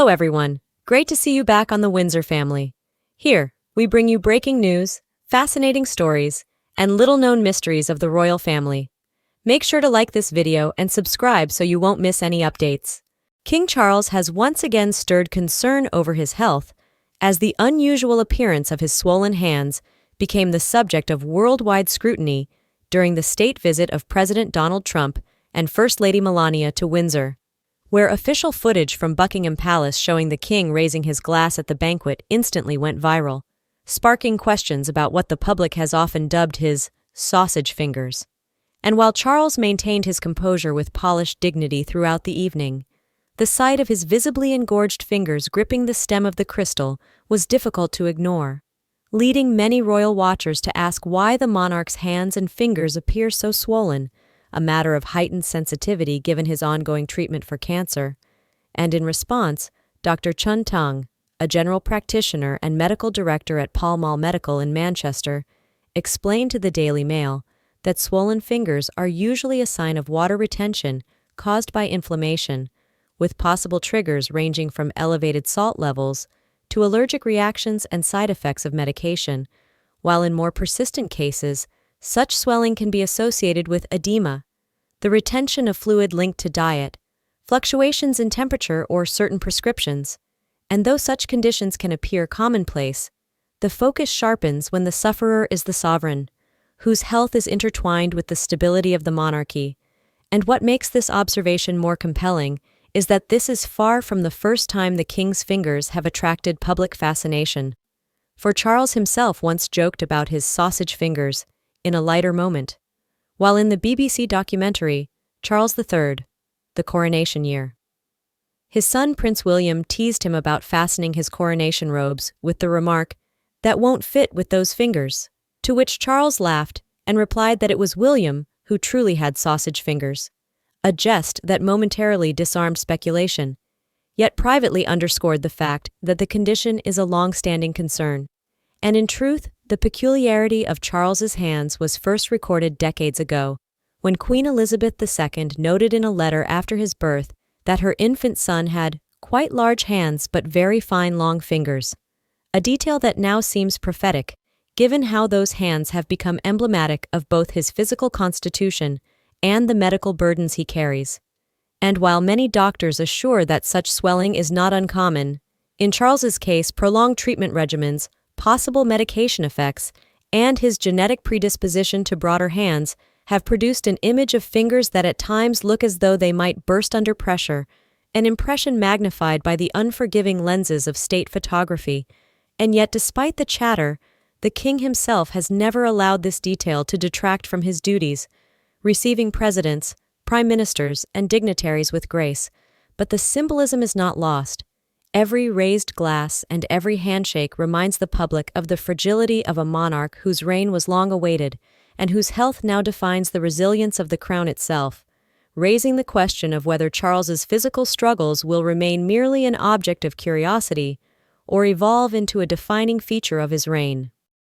Hello everyone, great to see you back on the Windsor family. Here, we bring you breaking news, fascinating stories, and little-known mysteries of the royal family. Make sure to like this video and subscribe so you won't miss any updates. King Charles has once again stirred concern over his health, as the unusual appearance of his swollen hands became the subject of worldwide scrutiny during the state visit of President Donald Trump and First Lady Melania to Windsor, where official footage from Buckingham Palace showing the king raising his glass at the banquet instantly went viral, sparking questions about what the public has often dubbed his sausage fingers. And while Charles maintained his composure with polished dignity throughout the evening, the sight of his visibly engorged fingers gripping the stem of the crystal was difficult to ignore, leading many royal watchers to ask why the monarch's hands and fingers appear so swollen, a matter of heightened sensitivity given his ongoing treatment for cancer. And in response, Dr. Chun Tung, a general practitioner and medical director at Pall Mall Medical in Manchester, explained to the Daily Mail that swollen fingers are usually a sign of water retention caused by inflammation, with possible triggers ranging from elevated salt levels to allergic reactions and side effects of medication, while in more persistent cases, such swelling can be associated with edema, the retention of fluid linked to diet, fluctuations in temperature, or certain prescriptions. And though such conditions can appear commonplace, the focus sharpens when the sufferer is the sovereign, whose health is intertwined with the stability of the monarchy. And what makes this observation more compelling is that this is far from the first time the king's fingers have attracted public fascination. For Charles himself once joked about his sausage fingers in a lighter moment, while in the BBC documentary, Charles III, The Coronation Year. His son Prince William teased him about fastening his coronation robes with the remark, "That won't fit with those fingers," to which Charles laughed and replied that it was William who truly had sausage fingers, a jest that momentarily disarmed speculation, yet privately underscored the fact that the condition is a long-standing concern. And in truth, the peculiarity of Charles's hands was first recorded decades ago, when Queen Elizabeth II noted in a letter after his birth that her infant son had quite large hands but very fine long fingers, a detail that now seems prophetic, given how those hands have become emblematic of both his physical constitution and the medical burdens he carries. And while many doctors assure that such swelling is not uncommon, in Charles's case, prolonged treatment regimens, possible medication effects, and his genetic predisposition to broader hands have produced an image of fingers that at times look as though they might burst under pressure, an impression magnified by the unforgiving lenses of state photography. And yet, despite the chatter, the king himself has never allowed this detail to detract from his duties, receiving presidents, prime ministers, and dignitaries with grace. But the symbolism is not lost. Every raised glass and every handshake reminds the public of the fragility of a monarch whose reign was long awaited and whose health now defines the resilience of the crown itself, raising the question of whether Charles's physical struggles will remain merely an object of curiosity or evolve into a defining feature of his reign.